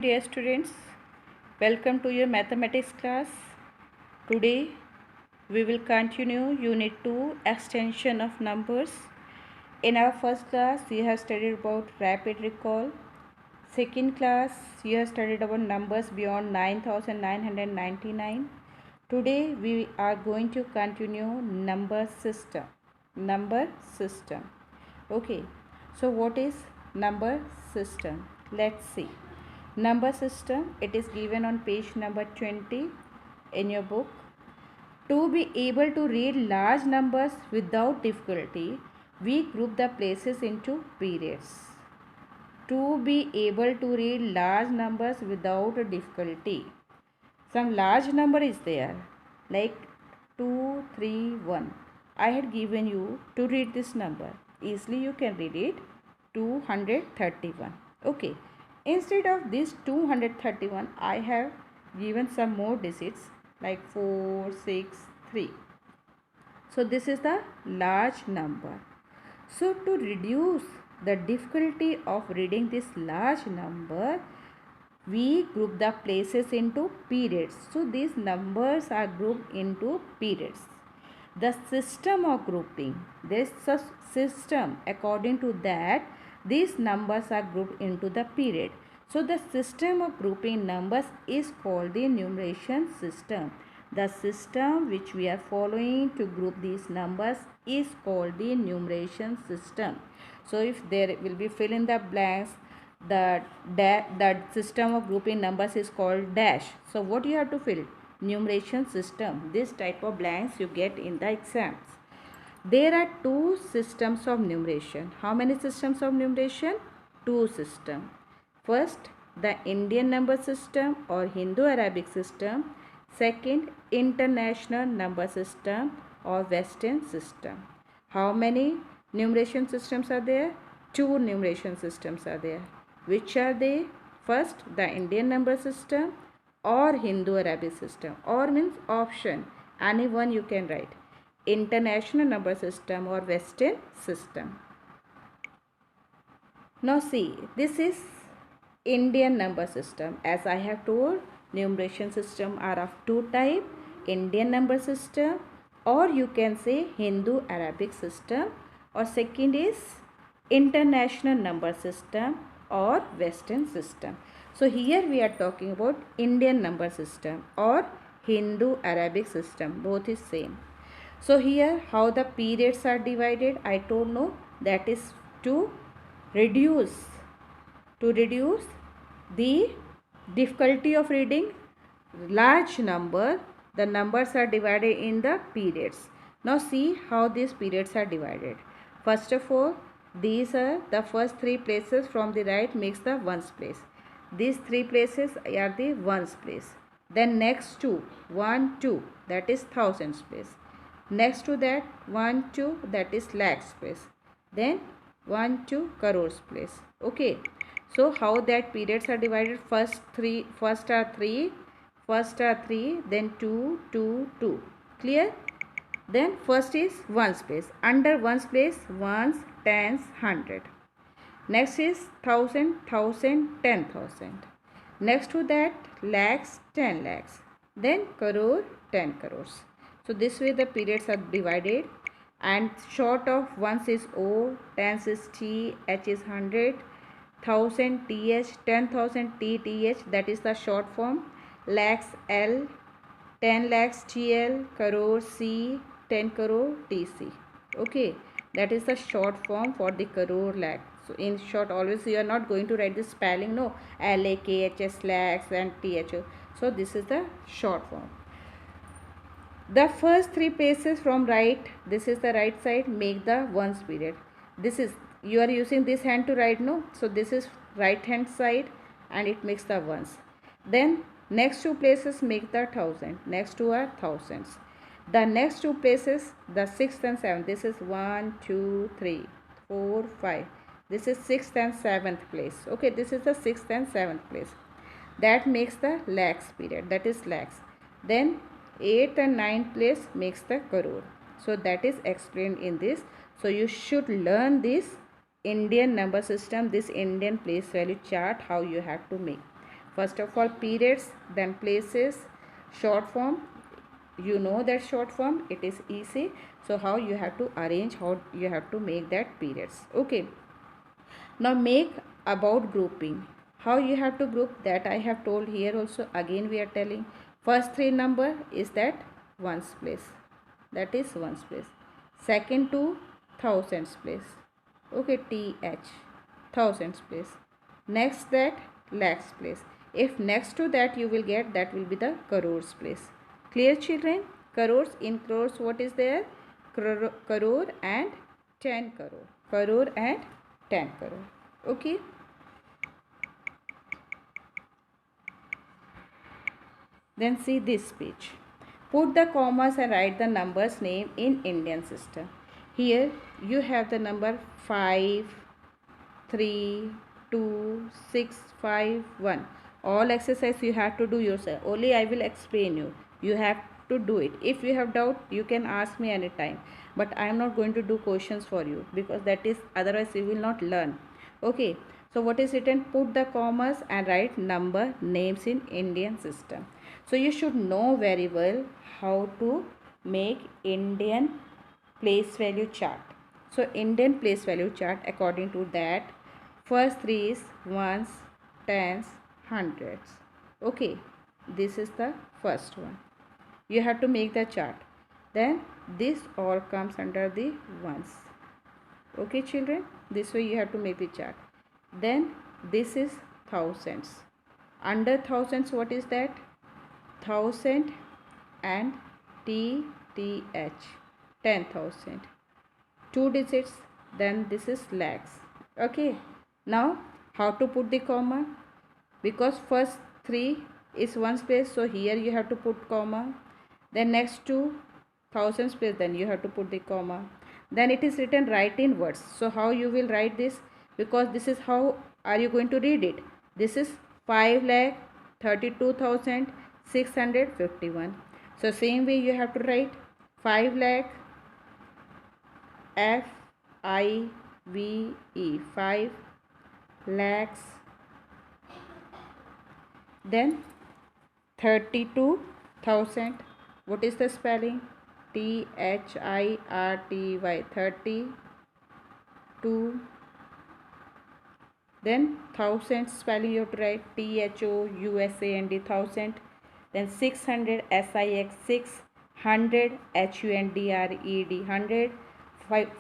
Dear students, welcome to your mathematics class. Today we will continue Unit 2 Extension of Numbers. In our first class you have studied about rapid recall. Second class you have studied about numbers beyond 9999. Today we are going to continue number system. Number system. Okay, so what is number system? Let's see. Number system, it is given on page number 20 in your book. To be able to read large numbers without difficulty, we group the places into periods. To be able to read large numbers without difficulty. Some large number is there, like 231. I had given you to read this number. Easily you can read it, 231. Okay. Instead of this 231, I have given some more digits like 4, 6, 3. So this is the large number. So to reduce the difficulty of reading this large number, we group the places into periods. So these numbers are grouped into periods. The system of grouping, there is a system according to that these numbers are grouped into the period. So the system of grouping numbers is called the numeration system. The system which we are following to group these numbers is called the numeration system. So if there will be fill in the blanks, the system of grouping numbers is called dash. So what you have to fill? Numeration system. This type of blanks you get in the exams. There are two systems of numeration. How many systems of numeration? Two systems. First, the Indian number system or Hindu-Arabic system. Second, international number system or Western system. How many numeration systems are there? Two numeration systems are there. Which are they? First, the Indian number system or Hindu-Arabic system. Or means option. Any one you can write. International number system or Western system. Now see, this is Indian number system. As I have told, numeration system are of two type. Indian number system or you can say Hindu-Arabic system, or second is international number system or Western system. So here we are talking about Indian number system or Hindu-Arabic system. Both is same. So here how the periods are divided, I told no, that is to reduce the difficulty of reading large number. The numbers are divided in the periods. Now see how these periods are divided. First of all, these are the first three places from the right makes the ones place. These three places are the ones place. Then next two, 1, 2, that is thousands place. Next to that 1, 2, that is lakhs place. Then 1, 2, crores place. Okay. So how that periods are divided? First are 3, then 2, 2, 2. Clear? Then first is ones place. Under ones place, ones, tens, hundred. Next is thousand, 10,000. Next to that lakhs, 10 lakhs. Then crore, 10 crores. So this way the periods are divided, and short of ones is O, tens is T, H is 100, 1000 TH, 10,000 TTH, that is the short form. Lakhs L, 10 lakhs TL, crore C, 10 crore TC. Okay, that is the short form for the crore lakh. So in short, always you are not going to write the spelling, no, LAKHS lakhs and THO. So this is the short form. The first three places from right, this is the right side, make the ones period. This is, you are using this hand to write, no? So this is right hand side and it makes the ones. Then next two places make the thousand. Next two are thousands. The next two places, the sixth and seventh. This is 1, 2, 3, 4, 5. This is sixth and seventh place. Okay, this is the sixth and seventh place. That makes the lakhs period. That is lakhs. Then 8th and 9th place makes the crore. So that is explained in this. So you should learn this Indian number system, this Indian place value chart, how you have to make. First of all, periods, then places, short form. You know that short form, it is easy. So how you have to arrange, how you have to make that periods. Okay. Now make about grouping. How you have to group, that I have told here also. Again we are telling, first three number is that ones place, that is ones place. Second two, thousands place. Okay, th, thousands place. Next that, lakhs place. If next to that you will get, that will be the crores place. Clear children? Crores, in crores what is there? Crore and 10 crore. Crore and 10 crore. Okay. Then see this page. Put the commas and write the numbers name in Indian system. Here you have the number 5, 3, 2, 6, 5, 1. All exercise you have to do yourself. Only I will explain you. You have to do it. If you have doubt, you can ask me anytime. But I am not going to do questions for you, because that is, otherwise you will not learn. Okay. So what is written? Put the commas and write number names in Indian system. So you should know very well how to make Indian place value chart. So Indian place value chart, according to that, first three is ones, tens, hundreds. Okay, this is the first one. You have to make the chart. Then this all comes under the ones. Okay children, this way you have to make the chart. Then this is thousands. Under thousands, what is that? Thousand and TTH, 10,000. 2 digits. Then this is lakhs. Okay. Now how to put the comma? Because first three is ones place, so here you have to put comma. Then next two, thousands place, then you have to put the comma. Then it is written right in words. So how you will write this? Because this is how are you going to read it. This is 5,32,651. So same way you have to write 5 lakh, FIVE, 5 lakhs. Then 32,000. What is the spelling? THIRTY, 32. Then thousands spelling you have to write THOUSAND, thousand. Then 600, SIX, 600, HUNDRED, 100.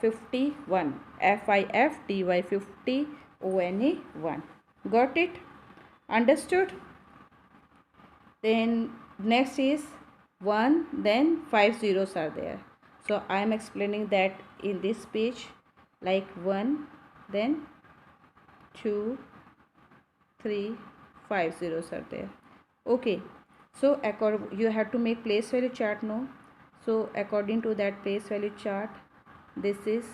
51, FIFTY, 50, ONE, 1. Got it? Understood? Then next is 1, then 5 zeros are there. So I am explaining that in this page, like 1, then 2, 3, 5 zeros are there. Okay. So you have to make place value chart, no? So according to that place value chart, this is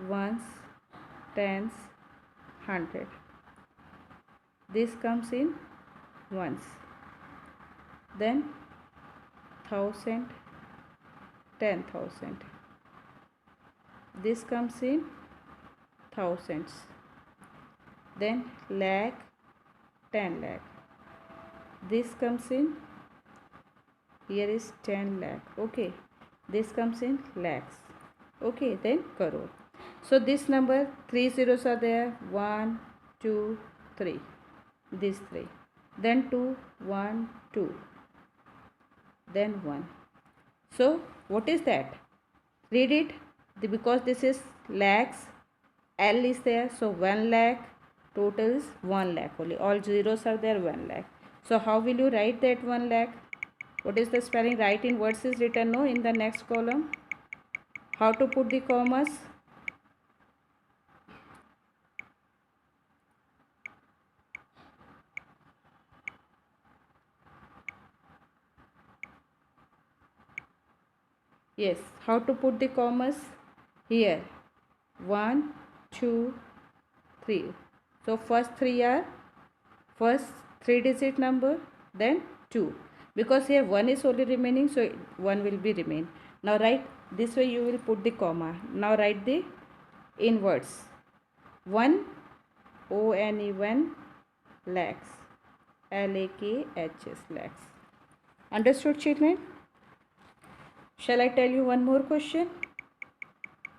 ones, tens, 100. This comes in ones. Then 1,000, 10,000. This comes in thousands. Then lakh, 10 lakh. This comes in, here is 10 lakh. Okay. This comes in lakhs. Okay. Then crore. So this number, 3 zeros are there. 1, 2, 3. These 3. Then 2, 1, 2. Then 1. So what is that? Read it. Because this is lakhs, L is there. So 1 lakh. Total is 1 lakh only. All zeros are there, 1 lakh. So how will you write that 1 lakh? What is the spelling? Write in words is written, no, in the next column. How to put the commas? Yes, how to put the commas? Here 1, 2, 3. So first 3 are first 3 digit number, then 2. Because here 1 is only remaining, so 1 will be remain. Now write this way, you will put the comma. Now write the inverse. 1, ONE, 1 lakhs. lakhs, lakhs. Understood, children? Shall I tell you one more question?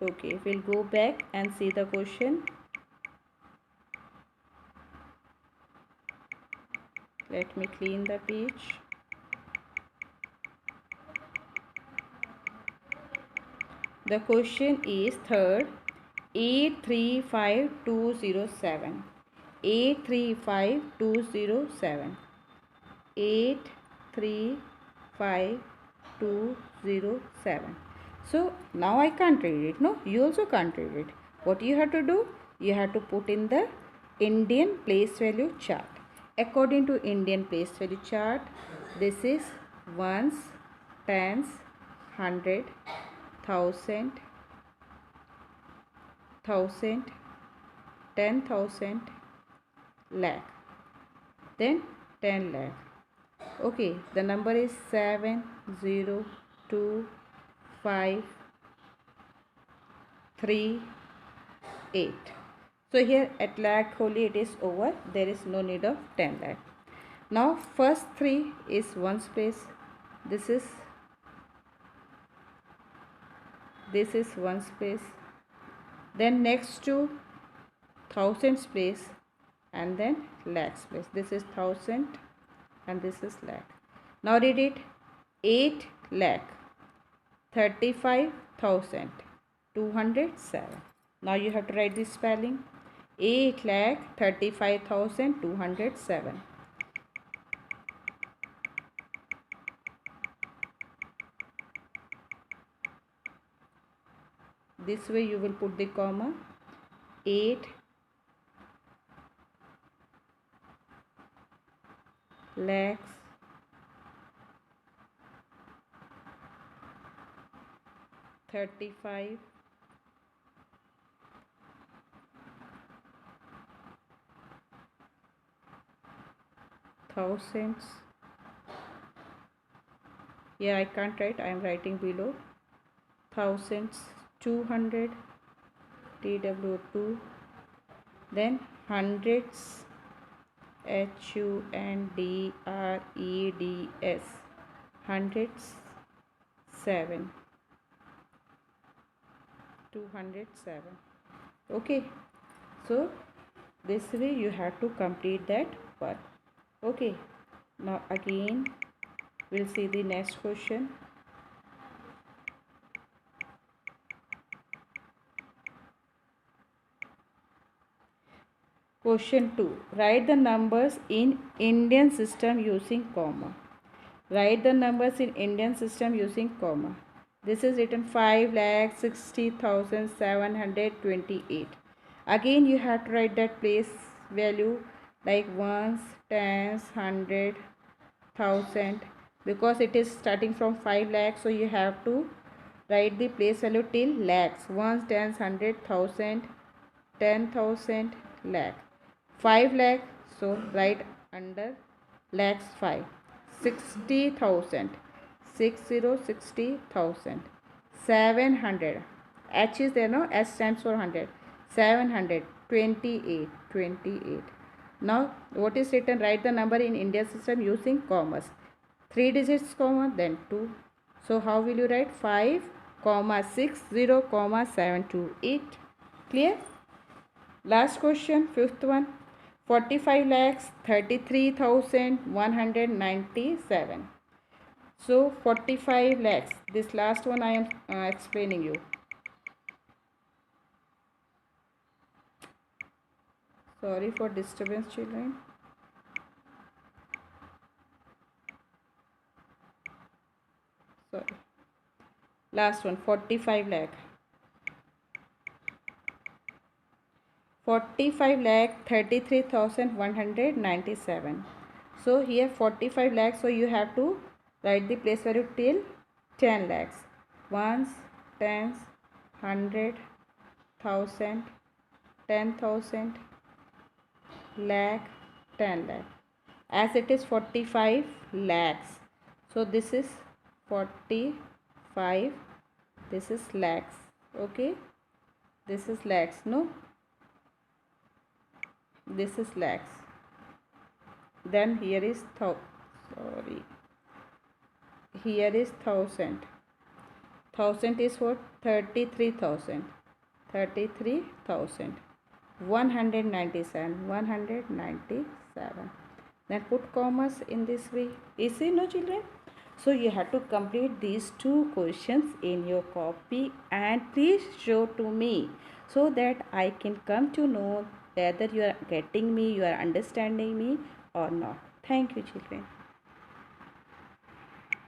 Okay, we'll go back and see the question. Let me clean the page. The question is third, 835207. 835207. 835207. So now I can't read it. No, you also can't read it. What you have to do? You have to put in the Indian place value chart. According to Indian place value chart, this is ones, tens, hundred, thousand, 10,000, lakh, then 10 lakh. Okay, the number is 7025338. So here at lakh only it is over. There is no need of 10 lakh. Now first 3 is ones place. This is ones place. Then next to thousands place, and then lakhs place. This is thousand and this is lakh. Now read it. 8 lakh 35,207. Now you have to write the spelling. 8 lakh 35,207. This way you will put the comma. 8 lakhs 35 thousands. Yeah, I can't write. I am writing below. Thousands 200 TW2. Then hundreds HUNDREDS. Hundreds 7. 207. Okay, so this way you have to complete that part. Okay, now again we'll see the next question. Question 2. Write the numbers in Indian system using comma. Write the numbers in Indian system using comma. This is written 5,60,728. Again you have to write that place value like ones, tens, hundred, thousand, because it is starting from 5 lakhs, so you have to write the place value till lakhs. Ones, tens, hundred, thousand, 10,000, lakh. 5 lakh, so write under lakhs 5. 60,000, 60,000. 700, H is there, no? S stands for 100. 700, 28. Now what is written? Write the number in Indian system using commas. 3 digits comma, then 2. So how will you write? 5, 60, 728. Clear? Last question, fifth one. 45 lakhs 33,197. So 45 lakhs. This last one I am explaining you. Sorry for disturbance, children. Sorry. Last one, 45 lakh. 45 lakh 33,197. So here 45 lakhs, so you have to write the place value till 10 lakhs. Ones, tens, hundred, thousand, 10,000, lakh, 10 lakh. As it is 45 lakhs, so this is 45, this is lakhs. Okay, this is lakhs, no? This is lakhs. Then here is here is 1000. 1000 is what? 33,000. 33,000. 197. 197. Then put commas in this way. Easy, no children? So you have to complete these two questions in your copy and please show to me so that I can come to know whether you are getting me, you are understanding me or not. Thank you, children.